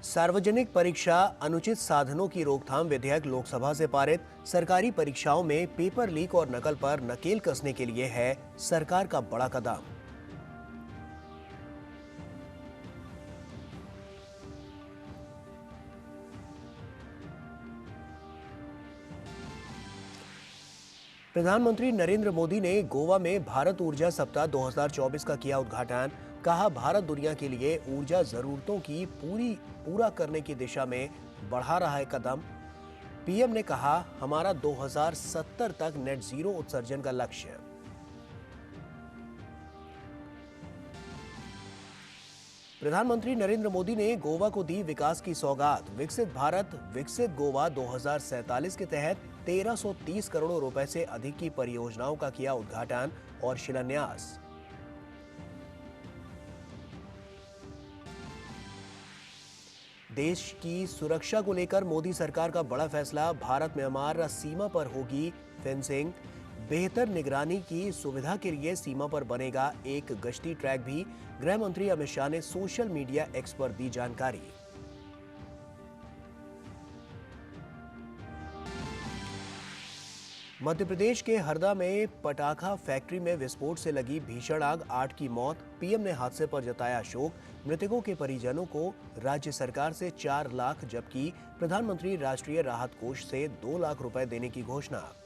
सार्वजनिक परीक्षा अनुचित साधनों की रोकथाम विधेयक लोकसभा से पारित। सरकारी परीक्षाओं में पेपर लीक और नकल पर नकेल कसने के लिए है सरकार का बड़ा कदम। प्रधानमंत्री नरेंद्र मोदी ने गोवा में भारत ऊर्जा सप्ताह 2024 का किया उद्घाटन। कहा, भारत दुनिया के लिए ऊर्जा जरूरतों की पूरा करने की दिशा में बढ़ा रहा है कदम। पीएम ने कहा, हमारा 2070 तक नेट जीरो उत्सर्जन का लक्ष्य। प्रधानमंत्री नरेंद्र मोदी ने गोवा को दी विकास की सौगात। विकसित भारत विकसित गोवा 2047 के तहत 1330 करोड़ रुपए से अधिक की परियोजनाओं का किया उद्घाटन और शिलान्यास। देश की सुरक्षा को लेकर मोदी सरकार का बड़ा फैसला। भारत म्यांमार सीमा पर होगी फेंसिंग। बेहतर निगरानी की सुविधा के लिए सीमा पर बनेगा एक गश्ती ट्रैक भी। गृह मंत्री अमित शाह ने सोशल मीडिया एक्स पर दी जानकारी। मध्य प्रदेश के हरदा में पटाखा फैक्ट्री में विस्फोट से लगी भीषण आग, 8 की मौत। पीएम ने हादसे पर जताया शोक। मृतकों के परिजनों को राज्य सरकार से 4 लाख जबकि प्रधानमंत्री राष्ट्रीय राहत कोष से 2 लाख रुपए देने की घोषणा।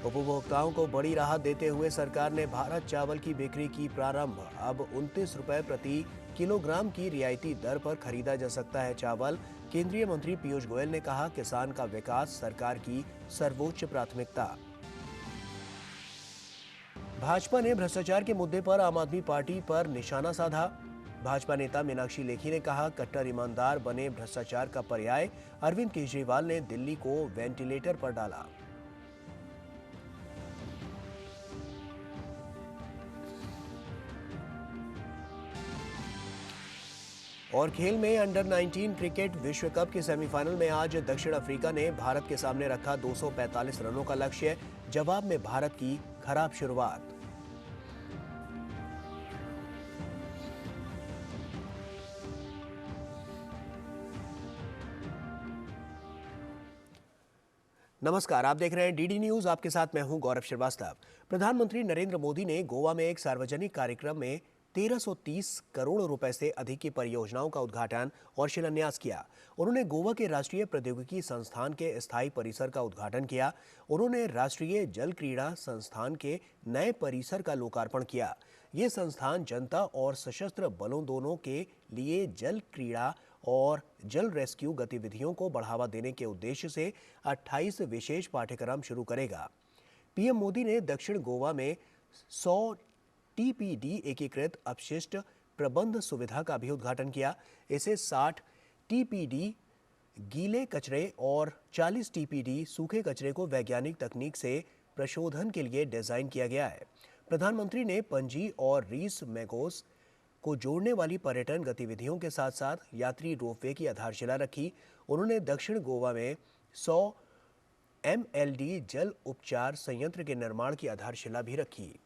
उपभोक्ताओं को बड़ी राहत देते हुए सरकार ने भारत चावल की बिक्री की प्रारंभ। अब 29 रुपए प्रति किलोग्राम की रियायती दर पर खरीदा जा सकता है चावल। केंद्रीय मंत्री पीयूष गोयल ने कहा, किसान का विकास सरकार की सर्वोच्च प्राथमिकता। भाजपा ने भ्रष्टाचार के मुद्दे पर आम आदमी पार्टी पर निशाना साधा। भाजपा नेता मीनाक्षी लेखी ने कहा, कट्टर ईमानदार बने भ्रष्टाचार का पर्याय। अरविंद केजरीवाल ने दिल्ली को वेंटिलेटर पर डाला। और खेल में अंडर 19 क्रिकेट विश्व कप के सेमीफाइनल में आज दक्षिण अफ्रीका ने भारत के सामने रखा 245 रनों का लक्ष्य। जवाब में भारत की खराब शुरुआत। नमस्कार, आप देख रहे हैं डीडी न्यूज। आपके साथ मैं हूं गौरव श्रीवास्तव। प्रधानमंत्री नरेंद्र मोदी ने गोवा में एक सार्वजनिक कार्यक्रम में 1330 करोड़ रुपए से अधिक की परियोजनाओं का उद्घाटन और शिलान्यास किया। उन्होंने गोवा के राष्ट्रीय प्रौद्योगिकी संस्थान के स्थायी परिसर का उद्घाटन किया। उन्होंने राष्ट्रीय जल क्रीड़ा संस्थान के नए परिसर का लोकार्पण किया। ये संस्थान जनता और सशस्त्र बलों दोनों के लिए जल क्रीड़ा और जल रेस्क्यू गतिविधियों को बढ़ावा देने के उद्देश्य से 28 विशेष पाठ्यक्रम शुरू करेगा। पीएम मोदी ने दक्षिण गोवा में 100 टीपीडी एकीकृत अपशिष्ट प्रबंध सुविधा का भी उद्घाटन किया। इसे 60 टीपीडी गीले कचरे और 40 टीपीडी सूखे कचरे को वैज्ञानिक तकनीक से प्रशोधन के लिए डिजाइन किया गया है। प्रधानमंत्री ने पणजी और रीस मैगोस को जोड़ने वाली पर्यटन गतिविधियों के साथ साथ यात्री रोपवे की आधारशिला रखी। उन्होंने दक्षिण गोवा में 100 एमएलडी जल उपचार संयंत्र के निर्माण की आधारशिला भी रखी।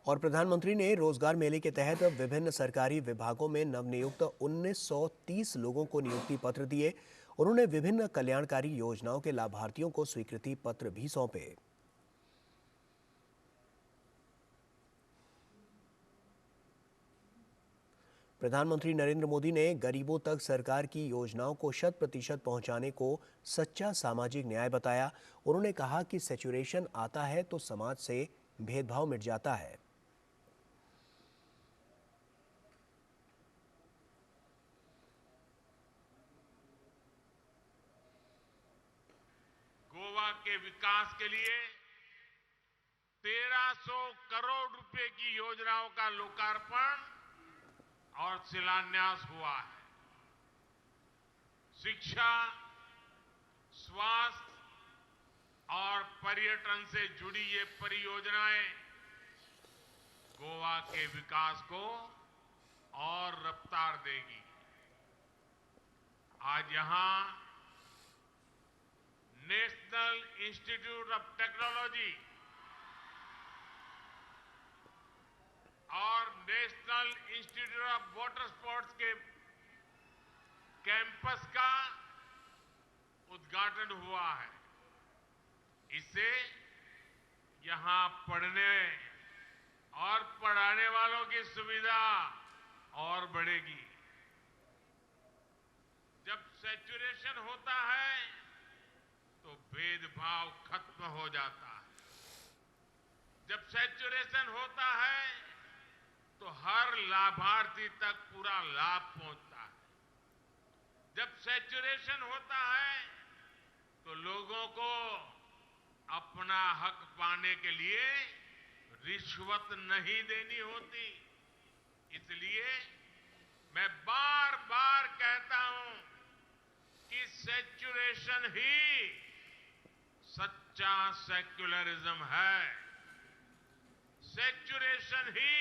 और प्रधानमंत्री ने रोजगार मेले के तहत विभिन्न सरकारी विभागों में नवनियुक्त 1930 लोगों को नियुक्ति पत्र दिए। उन्होंने विभिन्न कल्याणकारी योजनाओं के लाभार्थियों को स्वीकृति पत्र भी सौंपे। प्रधानमंत्री नरेंद्र मोदी ने गरीबों तक सरकार की योजनाओं को 100% पहुंचाने को सच्चा सामाजिक न्याय बताया। उन्होंने कहा कि सैचुरेशन आता है तो समाज से भेदभाव मिट जाता है। गोवा के विकास के लिए 1300 करोड़ रुपए की योजनाओं का लोकार्पण और शिलान्यास हुआ है। शिक्षा, स्वास्थ्य और पर्यटन से जुड़ी ये परियोजनाएं गोवा के विकास को और रफ्तार देगी। आज यहां नेशनल इंस्टीट्यूट ऑफ टेक्नोलॉजी और national institute of water sports के कैंपस का उद्घाटन हुआ है। इससे यहां पढ़ने और पढ़ाने वालों की सुविधा और बढ़ेगी। जब सैचुरेशन होता है तो भेदभाव खत्म हो जाता है। जब सैचुरेशन होता है तो हर लाभार्थी तक पूरा लाभ पहुंचता है। जब सैचुरेशन होता है तो लोगों को अपना हक पाने के लिए रिश्वत नहीं देनी होती। इसलिए मैं बार बार कहता हूं कि सैचुरेशन ही सच्चा सेक्युलरिज्म है। सैचुरेशन ही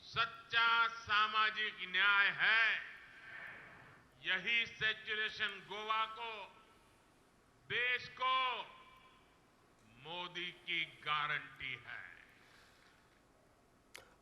सच्चा सामाजिक न्याय है। यही सैचुरेशन गोवा को, देश को मोदी की गारंटी है।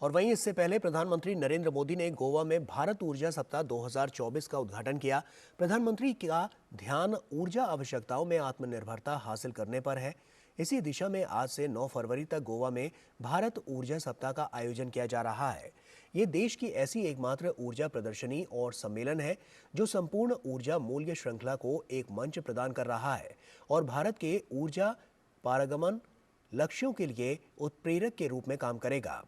और वहीं इससे पहले प्रधानमंत्री नरेंद्र मोदी ने गोवा में भारत ऊर्जा सप्ताह 2024 का उद्घाटन किया। प्रधानमंत्री का ध्यान ऊर्जा आवश्यकताओं में आत्मनिर्भरता हासिल करने पर है। इसी दिशा में आज से 9 फरवरी तक गोवा में भारत ऊर्जा सप्ताह का आयोजन किया जा रहा है। ये देश की ऐसी एकमात्र ऊर्जा प्रदर्शनी और सम्मेलन है जो संपूर्ण ऊर्जा मूल्य श्रृंखला को एक मंच प्रदान कर रहा है और भारत के ऊर्जा पारगमन लक्ष्यों के लिए उत्प्रेरक के रूप में काम करेगा।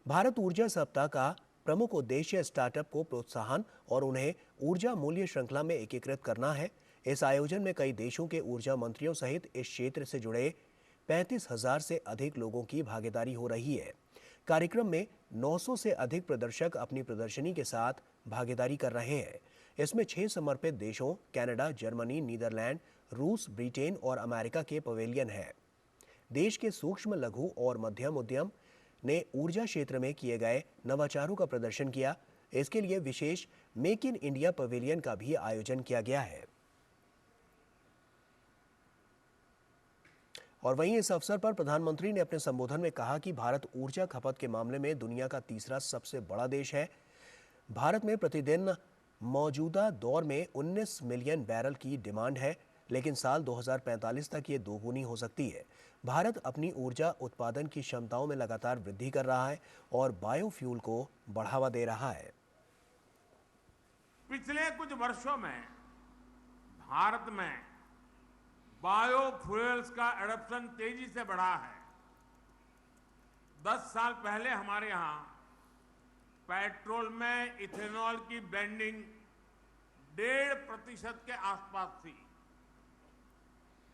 भारत ऊर्जा सप्ताह का प्रमुख उद्देश्य स्टार्टअप को प्रोत्साहन और उन्हें ऊर्जा मूल्य श्रृंखला में एकीकृत करना है। इस आयोजन में कई देशों के ऊर्जा मंत्रियों सहित इस क्षेत्र से जुड़े 35,000 से अधिक लोगों की भागीदारी हो रही है। कार्यक्रम में 900 से अधिक प्रदर्शक अपनी प्रदर्शनी के साथ भागीदारी कर रहे हैं। इसमें 6 समर्पित देशों कनाडा, जर्मनी, नीदरलैंड, रूस, ब्रिटेन और अमेरिका के पवेलियन हैं। देश के सूक्ष्म, लघु और मध्यम उद्यम ने ऊर्जा क्षेत्र में किए गए नवाचारों का प्रदर्शन किया। इसके लिए विशेष मेक इन इंडिया पवेलियन का भी आयोजन किया गया है। और वहीं इस अवसर पर प्रधानमंत्री ने अपने संबोधन में कहा कि भारत ऊर्जा खपत के मामले में दुनिया का तीसरा सबसे बड़ा देश है। भारत में प्रतिदिन मौजूदा दौर में 19 मिलियन बैरल की डिमांड है, लेकिन साल 2045 तक ये दोगुनी हो सकती है। भारत अपनी ऊर्जा उत्पादन की क्षमताओं में लगातार वृद्धि कर रहा है और बायोफ्यूल को बढ़ावा दे रहा है। पिछले कुछ वर्षों में भारत में बायोफ्यूल्स का एडॉप्शन तेजी से बढ़ा है। 10 साल पहले हमारे यहां पेट्रोल में इथेनॉल की ब्लेंडिंग 1.5% के आसपास थी।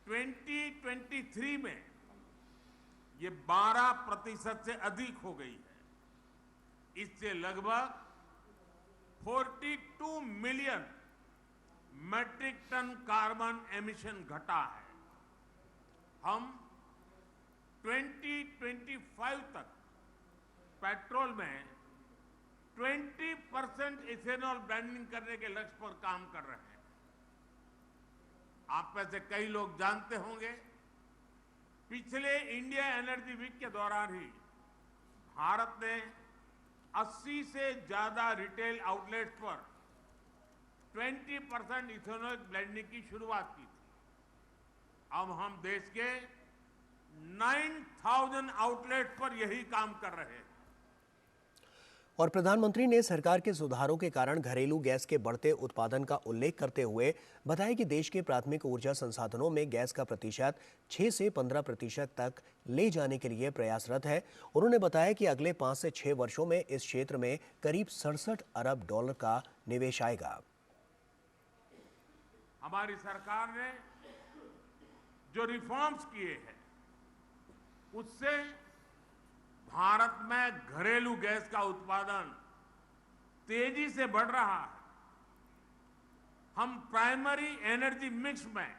2023 में ये 12% से अधिक हो गई है। इससे लगभग 42 million metric ton carbon emission घटा है। हम 2025 तक पेट्रोल में 20% इथेनॉल ब्लेंडिंग करने के लक्ष्य पर काम कर रहे हैं। आप में से कई लोग जानते होंगे, पिछले इंडिया एनर्जी वीक के दौरान ही भारत ने 80 से ज्यादा रिटेल आउटलेट्स पर 20% इथेनॉल ब्लेंडिंग की शुरुआत की थी। अब हम देश के 9,000 आउटलेट पर यही काम कर रहे हैं। और प्रधानमंत्री ने सरकार के सुधारों के कारण घरेलू गैस के बढ़ते उत्पादन का उल्लेख करते हुए बताया कि देश के प्राथमिक ऊर्जा संसाधनों में गैस का प्रतिशत 6 से 15% तक ले जाने के लिए प्रयासरत है। उन्होंने बताया कि अगले 5 से 6 वर्षों में इस क्षेत्र में करीब 67 अरब डॉलर का निवेश आएगा। हमारी सरकार ने जो रिफॉर्म्स किए हैं उससे भारत में घरेलू गैस का उत्पादन तेजी से बढ़ रहा है। हम प्राइमरी एनर्जी मिक्स में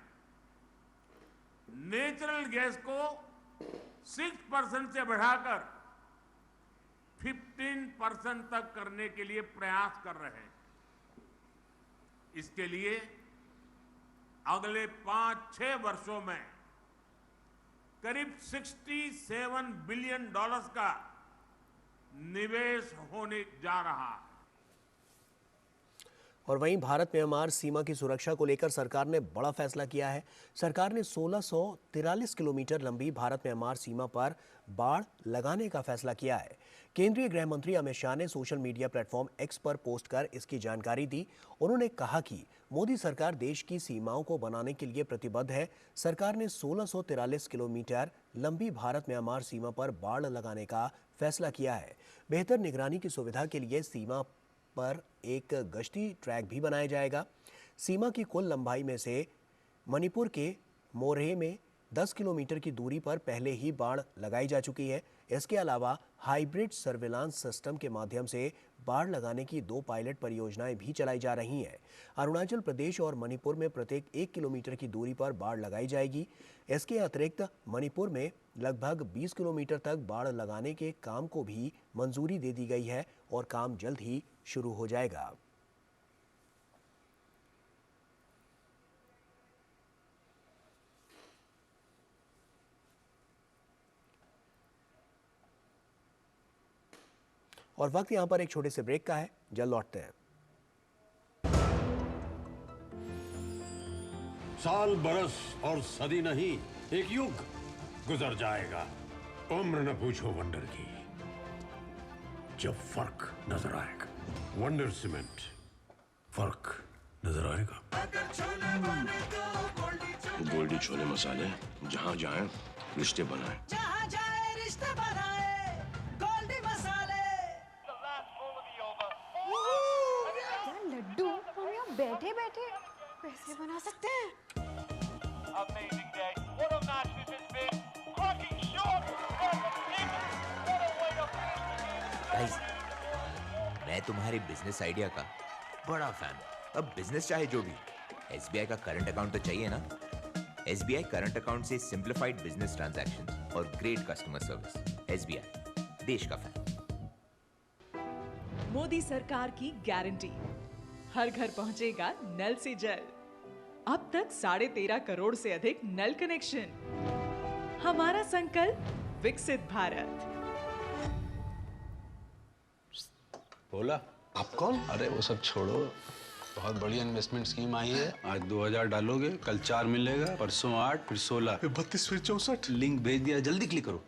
नेचुरल गैस को 6% से बढ़ाकर 15% तक करने के लिए प्रयास कर रहे हैं। इसके लिए अगले 5-6 वर्षों में करीब $67 बिलियन का निवेश होने जा रहा है। और वहीं भारत म्यांमार सीमा की सुरक्षा को लेकर सरकार ने बड़ा फैसला किया है। सरकार ने 1643 किलोमीटर लंबी भारत म्यांमार सीमा पर बाड़ लगाने का फैसला किया है। केंद्रीय गृह मंत्री अमित शाह ने सोशल मीडिया प्लेटफॉर्म एक्स पर पोस्ट कर इसकी जानकारी दी। उन्होंने कहा कि मोदी सरकार देश की सीमाओं को बनाने के लिए प्रतिबद्ध है। सरकार ने 1643 किलोमीटर लंबी भारत म्यांमार सीमा पर बाड़ लगाने का फैसला किया है। बेहतर निगरानी की सुविधा के लिए सीमा पर एक गश्ती ट्रैक भी बनाया जाएगा। सीमा की कुल लंबाई में से मणिपुर के मोरहे में 10 किलोमीटर की दूरी पर पहले ही बाड़ लगाई जा चुकी है। इसके अलावा हाइब्रिड सर्विलांस सिस्टम के माध्यम से बाड़ लगाने की 2 पायलट परियोजनाएं भी चलाई जा रही हैं। अरुणाचल प्रदेश और मणिपुर में प्रत्येक 1 किलोमीटर की दूरी पर बाड़ लगाई जाएगी। इसके अतिरिक्त मणिपुर में लगभग 20 किलोमीटर तक बाड़ लगाने के काम को भी मंजूरी दे दी गई है और काम जल्द ही शुरू हो जाएगा। और वक्त यहां पर एक छोटे से ब्रेक का है, जल्द लौटते हैं। साल बरस और सदी नहीं, एक युग गुजर जाएगा। उम्र न पूछो वंडर की, जब फर्क नजर आएगा। वंडर सीमेंट, फर्क नजर आएगा। गोल्डी छोले मसाले, जहाँ जाए रिश्ते बनाए। जहाँ जाए रिश्ते बनाए, गोल्डी मसाले। क्या लड्डू हम यहाँ बैठे बैठे पैसे बना सकते हैं? Amazing day. What a match this has been. Cracking shot. What a way to finish the game. Guys, मैं तुम्हारे बिजनेस आइडिया का बड़ा फैन हूं। अब बिजनेस चाहे जो भी, एसबीआई का करंट अकाउंट तो चाहिए ना। एसबीआई करंट अकाउंट से सिंप्लीफाइड बिजनेस ट्रांजैक्शंस और ग्रेट कस्टमर सर्विस। एसबीआई, देश का फैन। मोदी सरकार की गारंटी, हर घर पहुंचेगा नल से जल। अब तक 13.5 करोड़ से अधिक नल कनेक्शन। हमारा संकल्प विकसित भारत। बोला आप कौन? अरे वो सब छोड़ो, बहुत बढ़िया इन्वेस्टमेंट स्कीम आई है। आज 2000 डालोगे, कल 4 मिलेगा, परसों 8, फिर 16, 32 फिर 64। लिंक भेज दिया, जल्दी क्लिक करो।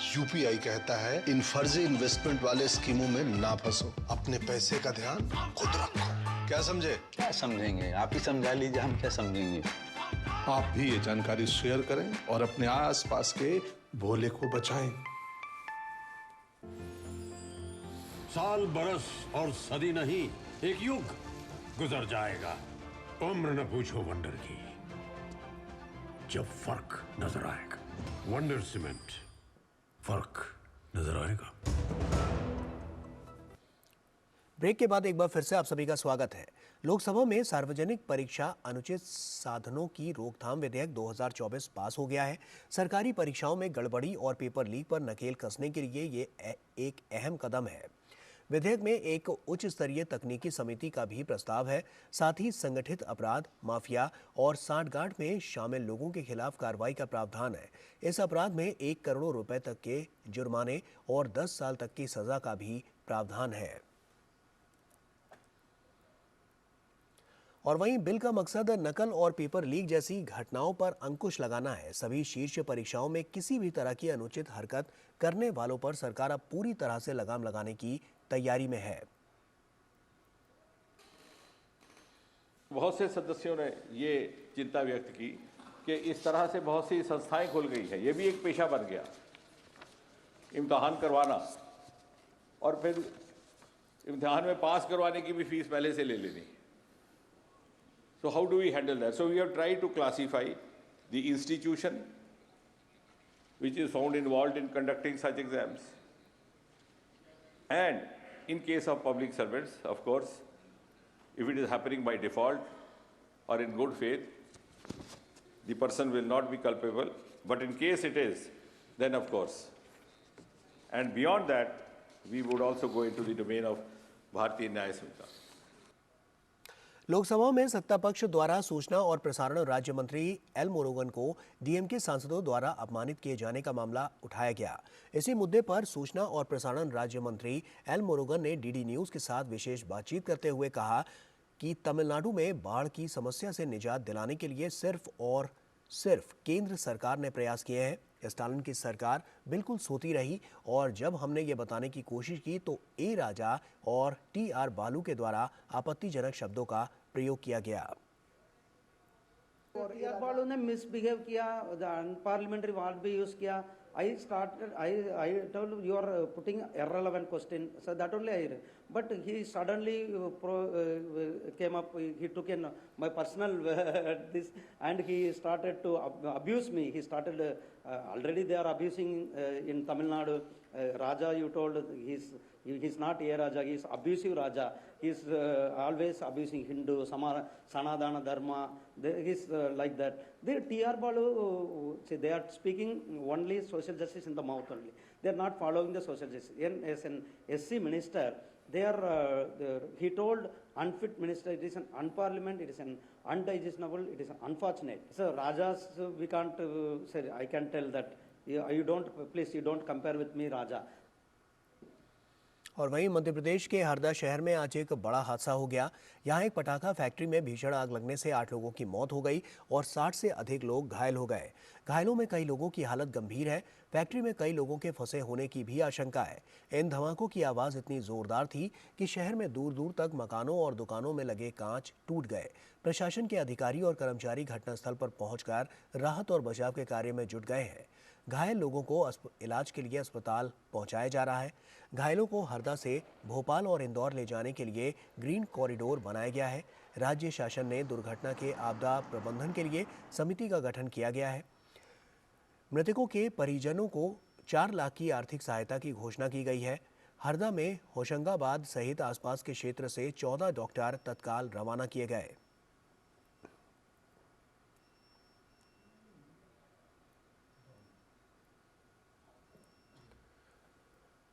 यूपीआई कहता है इन फर्जी इन्वेस्टमेंट वाले स्कीमों में ना फंसो, अपने पैसे का ध्यान खुद रखो। क्या समझे? क्या समझेंगे, आप ही समझा लीजिए, हम क्या समझेंगे। आप भी ये जानकारी शेयर करें और अपने आसपास के भोले को बचाएं। साल बरस और सदी नहीं, एक युग गुजर जाएगा। उम्र न पूछो वंडर की, जब फर्क नजर आएगा। वंडर सीमेंट, फर्क नजर आएगा। ब्रेक के बाद एक बार फिर से आप सभी का स्वागत है। लोकसभा में सार्वजनिक परीक्षा अनुचित साधनों की रोकथाम विधेयक 2024 पास हो गया है। सरकारी परीक्षाओं में गड़बड़ी और पेपर लीक पर नकेल कसने के लिए ये एक अहम कदम है। विधेयक में एक उच्च स्तरीय तकनीकी समिति का भी प्रस्ताव है। साथ ही संगठित अपराध, माफिया और सांठगांठ में शामिल लोगों के खिलाफ कार्रवाई का प्रावधान है। इस अपराध में 1 करोड़ रुपए तक के जुर्माने और 10 साल तक की सजा का भी प्रावधान है। और वहीं बिल का मकसद नकल और पेपर लीक जैसी घटनाओं पर अंकुश लगाना है। सभी शीर्ष परीक्षाओं में किसी भी तरह की अनुचित हरकत करने वालों पर सरकार अब पूरी तरह से लगाम लगाने की तैयारी में है। बहुत से सदस्यों ने ये चिंता व्यक्त की कि इस तरह से बहुत सी संस्थाएं खुल गई है, ये भी एक पेशा बन गया, इम्तिहान करवाना और फिर इम्तिहान में पास करवाने की भी फीस पहले से ले लेनी। So how do we handle that? So we have tried to classify the institution which is found involved in conducting such exams. And in case of public servants, of course, if it is happening by default or in good faith, the person will not be culpable. But in case it is, then of course. And beyond that, we would also go into the domain of Bharatiya Nyaya Samhita. Lok Sabha में सत्ता पक्ष द्वारा सूचना और प्रसारण राज्य मंत्री L Murugan को डीएमके सांसदों द्वारा अपमानित किए जाने का मामला उठाया गया। इसी मुद्दे पर सूचना और प्रसारण राज्य मंत्री एल मुरुगन ने डीडी न्यूज के साथ विशेष बातचीत करते हुए कहा कि तमिलनाडु में बाढ़ की समस्या से निजात दिलाने के लिए सिर्फ और सिर्फ केंद्र सरकार ने प्रयास किए हैं। स्टालिन की सरकार बिल्कुल सोती रही और जब हमने ये बताने की कोशिश की तो ए राजा और टी.आर. बालू के द्वारा आपत्तिजनक शब्दों का प्रयोग किया गया। टी.आर. बालू ने मिसबिहेव किया, पार्लियामेंट्री वर्ड भी यूज किया। I told you are putting irrelevant question, so that only I. But he suddenly came up. He took in my personal this, and he started to abuse me. He started already they are abusing in Tamil Nadu. Raja, you told he's not a Raja. He's abusive Raja. He's always abusing Hindu, Sanadana Dharma. He's like that. The T.R. Balu, they are speaking only social justice in the mouth only. They are not following the social justice. As an SC minister, they are. He told unfit minister. It is an unparliament. It is an undigestible. It is unfortunate. So Rajas, we can't say. I can tell that. You don't. Please, you don't compare with me, Raja. और वहीं मध्य प्रदेश के हरदा शहर में आज एक बड़ा हादसा हो गया। यहां एक पटाखा फैक्ट्री में भीषण आग लगने से 8 लोगों की मौत हो गई और 60 से अधिक लोग घायल हो गए। घायलों में कई लोगों की हालत गंभीर है। फैक्ट्री में कई लोगों के फंसे होने की भी आशंका है। इन धमाकों की आवाज इतनी जोरदार थी कि शहर में दूर दूर तक मकानों और दुकानों में लगे कांच टूट गए। प्रशासन के अधिकारी और कर्मचारी घटनास्थल पर पहुंचकर राहत और बचाव के कार्य में जुट गए हैं। घायल लोगों को इलाज के लिए अस्पताल पहुंचाया जा रहा है। घायलों को हरदा से भोपाल और इंदौर ले जाने के लिए ग्रीन कॉरिडोर बनाया गया है। राज्य शासन ने दुर्घटना के आपदा प्रबंधन के लिए समिति का गठन किया गया है। मृतकों के परिजनों को 4 लाख की आर्थिक सहायता की घोषणा की गई है। हरदा में होशंगाबाद सहित आसपास के क्षेत्र से 14 डॉक्टर तत्काल रवाना किए गए।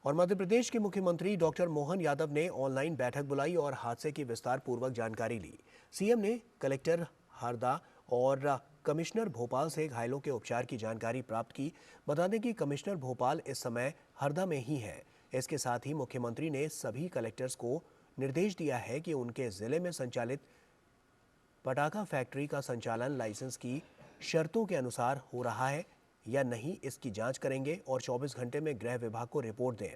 और मध्य प्रदेश के मुख्यमंत्री डॉक्टर मोहन यादव ने ऑनलाइन बैठक बुलाई और हादसे की विस्तार पूर्वक जानकारी ली। सीएम ने कलेक्टर हरदा और कमिश्नर भोपाल से घायलों के उपचार की जानकारी प्राप्त की। बता दें कि कमिश्नर भोपाल इस समय हरदा में ही है। इसके साथ ही मुख्यमंत्री ने सभी कलेक्टर्स को निर्देश दिया है कि उनके जिले में संचालित पटाखा फैक्ट्री का संचालन लाइसेंस की शर्तों के अनुसार हो रहा है या नहीं, इसकी जांच करेंगे और 24 घंटे में गृह विभाग को रिपोर्ट दें।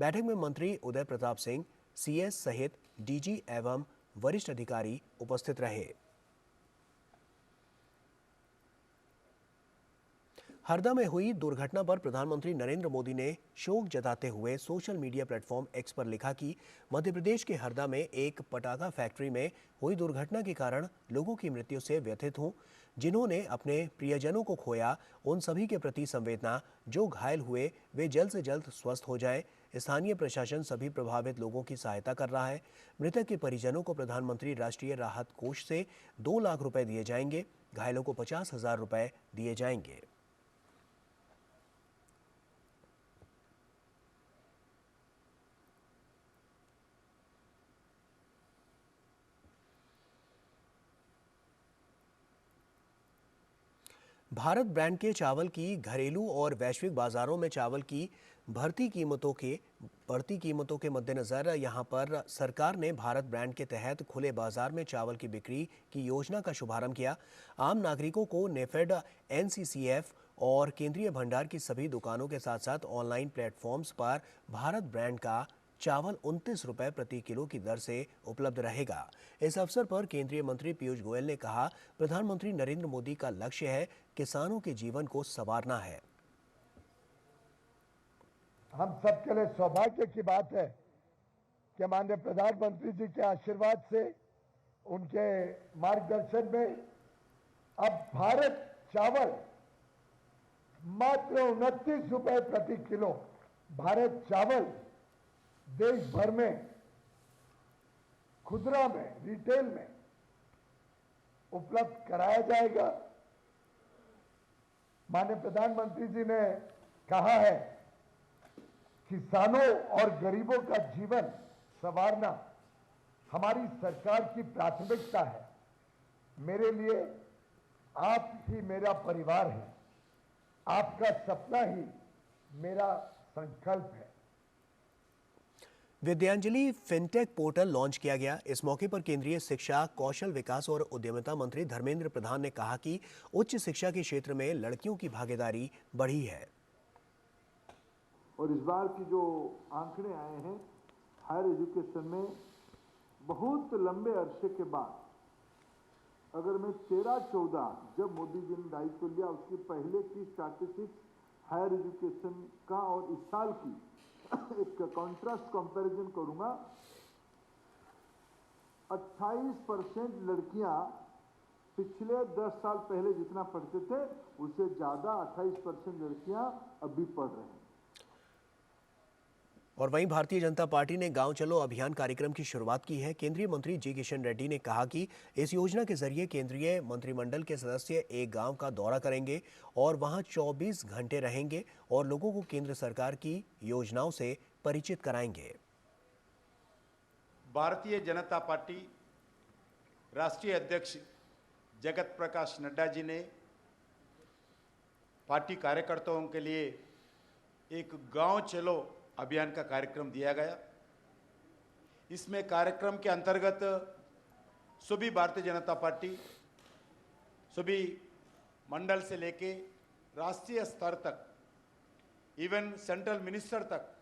बैठक में मंत्री उदय प्रताप सिंह, सीएस सहित डीजी एवं वरिष्ठ अधिकारी उपस्थित रहे। हरदा में हुई दुर्घटना पर प्रधानमंत्री नरेंद्र मोदी ने शोक जताते हुए सोशल मीडिया प्लेटफॉर्म एक्स पर लिखा कि मध्य प्रदेश के हरदा में एक पटाखा फैक्ट्री में हुई दुर्घटना के कारण लोगों की मृत्यु से व्यथित हूं। जिन्होंने अपने प्रियजनों को खोया, उन सभी के प्रति संवेदना। जो घायल हुए वे जल्द से जल्द स्वस्थ हो जाएं। स्थानीय प्रशासन सभी प्रभावित लोगों की सहायता कर रहा है। मृतक के परिजनों को प्रधानमंत्री राष्ट्रीय राहत कोष से 2 लाख रुपए दिए जाएंगे। घायलों को 50,000 रुपए दिए जाएंगे। भारत ब्रांड के चावल की घरेलू और वैश्विक बाजारों में चावल की बढ़ती कीमतों के मद्देनजर यहां पर सरकार ने भारत ब्रांड के तहत खुले बाजार में चावल की बिक्री की योजना का शुभारंभ किया। आम नागरिकों को नेफेड, एनसीसीएफ और केंद्रीय भंडार की सभी दुकानों के साथ साथ ऑनलाइन प्लेटफॉर्म्स पर भारत ब्रांड का चावल 29 रुपए प्रति किलो की दर से उपलब्ध रहेगा। इस अवसर पर केंद्रीय मंत्री पीयूष गोयल ने कहा, प्रधानमंत्री नरेंद्र मोदी का लक्ष्य है किसानों के जीवन को संवारना है। हम सबके लिए सौभाग्य की बात है कि माननीय प्रधानमंत्री जी के आशीर्वाद से, उनके मार्गदर्शन में अब भारत चावल मात्र 29 रुपए प्रति किलो भारत चावल देश भर में खुदरा में, रिटेल में उपलब्ध कराया जाएगा। माननीय प्रधानमंत्री जी ने कहा है, किसानों और गरीबों का जीवन संवारना हमारी सरकार की प्राथमिकता है। मेरे लिए आप ही मेरा परिवार है, आपका सपना ही मेरा संकल्प है। विद्यांजलि फिनटेक पोर्टल लॉन्च किया गया। इस मौके पर केंद्रीय शिक्षा, कौशल विकास और उद्यमिता मंत्री धर्मेंद्र प्रधान ने कहा कि उच्च शिक्षा के क्षेत्र में लड़कियों की भागीदारी बढ़ी है। और इस बार की जो आंकड़े आए हैं हायर एजुकेशन में, बहुत लंबे अरसे के बाद, अगर मैं 13-14 जब मोदी जी ने दायित्व लिया उसके पहले की स्टैटिस्टिक्स हायर एजुकेशन का और इस साल की एक कॉन्ट्रास्ट कंपैरिजन करूंगा, 28% लड़कियां पिछले 10 साल पहले जितना पढ़ते थे उससे ज्यादा 28% लड़कियां अभी पढ़ रहे हैं। और वहीं भारतीय जनता पार्टी ने गांव चलो अभियान कार्यक्रम की शुरुआत की है। केंद्रीय मंत्री जी किशन रेड्डी ने कहा कि इस योजना के जरिए केंद्रीय मंत्रिमंडल के सदस्य एक गांव का दौरा करेंगे और वहां 24 घंटे रहेंगे और लोगों को केंद्र सरकार की योजनाओं से परिचित कराएंगे। भारतीय जनता पार्टी राष्ट्रीय अध्यक्ष जगत प्रकाश नड्डा जी ने पार्टी कार्यकर्ताओं के लिए एक गांव चलो अभियान का कार्यक्रम दिया गया। इसमें कार्यक्रम के अंतर्गत सभी भारतीय जनता पार्टी, सभी मंडल से लेके राष्ट्रीय स्तर तक, इवन सेंट्रल मिनिस्टर तक,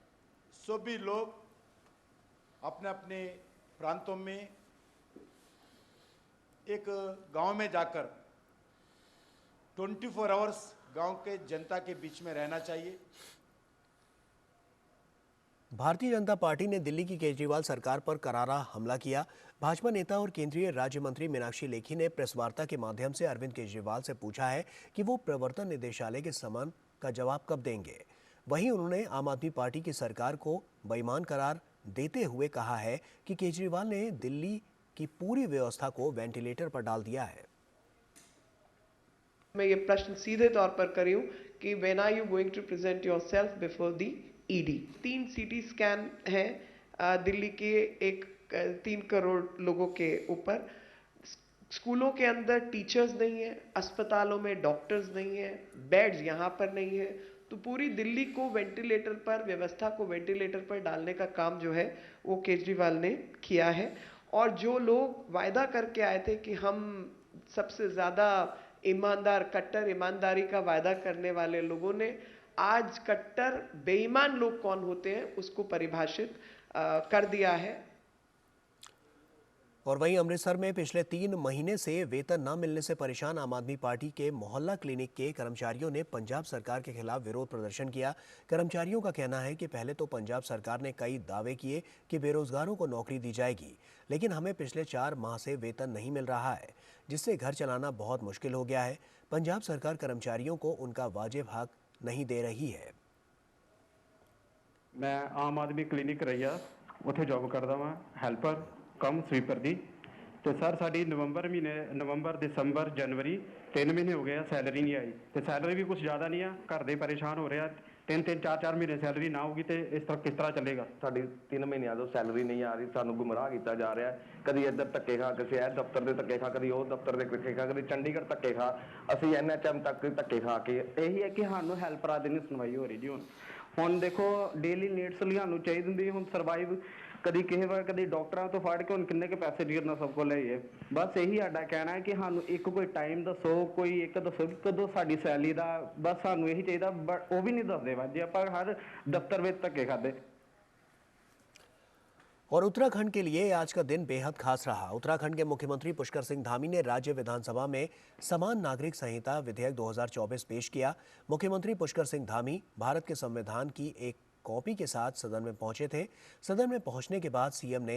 सभी लोग अपने अपने प्रांतों में एक गांव में जाकर 24 आवर्स गांव के जनता के बीच में रहना चाहिए। भारतीय जनता पार्टी ने दिल्ली की केजरीवाल सरकार पर करारा हमला किया। भाजपा नेता और केंद्रीय राज्य मंत्री मीनाक्षी लेखी ने प्रेस वार्ता के माध्यम से अरविंद केजरीवाल से पूछा है कि वो प्रवर्तन निदेशालय के समन का जवाब कब देंगे। वहीं उन्होंने आम आदमी पार्टी की सरकार को बेईमान करार देते हुए कहा है कि केजरीवाल ने दिल्ली की पूरी व्यवस्था को वेंटिलेटर पर डाल दिया है। मैं ये प्रश्न सीधे तौर पर करी हूँ कि when are you going to present yourself before the ED. 3 CT scan हैं दिल्ली के 3 करोड़ लोगों के ऊपर। स्कूलों के अंदर टीचर्स नहीं है, अस्पतालों में डॉक्टर्स नहीं है, बेड्स यहाँ पर नहीं है। तो पूरी दिल्ली को वेंटिलेटर पर, व्यवस्था को वेंटिलेटर पर डालने का काम जो है वो केजरीवाल ने किया है। और जो लोग वायदा करके आए थे कि हम सबसे ज़्यादा ईमानदार, कट्टर ईमानदारी का वायदा करने वाले लोगों ने आज कट्टर बेईमान लोग कौन होते हैं उसको परिभाषित कर दिया है। और वहीं अमृतसर में पिछले 3 महीने से वेतन न मिलने से परेशान आम आदमी पार्टी के मोहल्ला क्लिनिक के कर्मचारियों ने पंजाब सरकार के खिलाफ विरोध प्रदर्शन किया। कर्मचारियों का कहना है कि पहले तो पंजाब सरकार ने कई दावे किए कि बेरोजगारों को नौकरी दी जाएगी, लेकिन हमें पिछले 4 माह से वेतन नहीं मिल रहा है, जिससे घर चलाना बहुत मुश्किल हो गया है। पंजाब सरकार कर्मचारियों को उनका वाजिब हक नहीं दे रही है। मैं आम आदमी क्लिनिक रहिया उत्थे जॉब करदा वां, हैल्पर कम स्वीपर दी। तो सर साडी नवंबर दिसंबर जनवरी 3 महीने हो गए आ, सैलरी नहीं आई। तो सैलरी भी कुछ ज़्यादा नहीं है, घर दे परेशान हो रहे हैं। 3-3 4-4 महीने सैलरी ना होगी तो इस तरह किस तरह चलेगा। साडी 3 महीनों ਤੋਂ सैलरी नहीं आ रही, सानू गुमराह किया जा रहा है। कभी इधर धक्के खा, किसी ए दफ्तर के धक्के खा, कभी वो दफ्तर के धक्के खा, कभी चंडीगढ़ धक्के खा, असी NHM तक धक्के खा के। यही है कि सानू हैल्परा दी नहीं सुनवाई हो रही जी। हुण देखो डेली नीड्स ਲਈ ਸਾਨੂੰ ਚਾਹੀਦੀ ਹੁੰਦੀ, ਹੁਣ ਸਰਵਾਈਵ कभी किसी बार कभी डॉक्टर तो फड़ के किन्ने के पैसे गिरना सबको लाइए। बस यही साडा कहना है कि सानू एक कोई टाइम दसो, कोई एक दसो कि कदों साडी सैलरी दा, बस सानू यही चाहिए। बट वो भी नहीं दसदे वा जे आपां हर दफ्तर में धक्के खादे। और उत्तराखंड के लिए आज का दिन बेहद खास रहा। उत्तराखंड के मुख्यमंत्री पुष्कर सिंह धामी ने राज्य विधानसभा में समान नागरिक संहिता विधेयक 2024 पेश किया। मुख्यमंत्री पुष्कर सिंह धामी भारत के संविधान की एक कॉपी के साथ सदन में पहुंचे थे। सदन में पहुंचने के बाद सीएम ने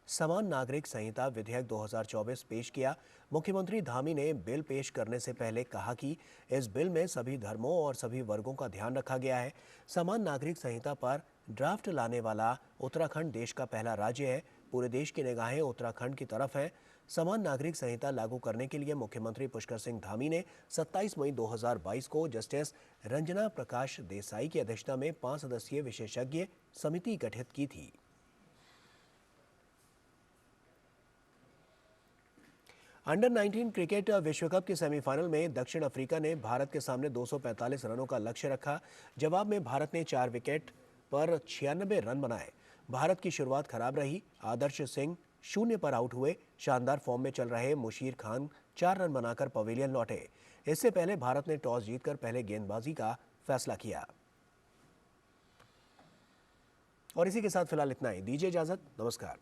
समान नागरिक संहिता विधेयक 2024 पेश किया। मुख्यमंत्री धामी ने बिल पेश करने से पहले कहा कि इस बिल में सभी धर्मों और सभी वर्गों का ध्यान रखा गया है। समान नागरिक संहिता पर ड्राफ्ट लाने वाला उत्तराखंड देश का पहला राज्य है। पूरे देश की निगाहें उत्तराखंड की तरफ हैं। समान नागरिक संहिता लागू करने के लिए मुख्यमंत्री पुष्कर सिंह धामी ने 27 मई 2022 को जस्टिस रंजना प्रकाश देसाई की अध्यक्षता में 5 सदस्यीय विशेषज्ञ समिति गठित की थी। अंडर 19 क्रिकेट विश्व कप के सेमीफाइनल में दक्षिण अफ्रीका ने भारत के सामने 245 रनों का लक्ष्य रखा। जवाब में भारत ने 4 विकेट पर 96 रन बनाए। भारत की शुरुआत खराब रही। आदर्श सिंह 0 पर आउट हुए। शानदार फॉर्म में चल रहे मुशीर खान 4 रन बनाकर पवेलियन लौटे। इससे पहले भारत ने टॉस जीतकर पहले गेंदबाजी का फैसला किया। और इसी के साथ फिलहाल इतना ही। दीजिए इजाजत। नमस्कार।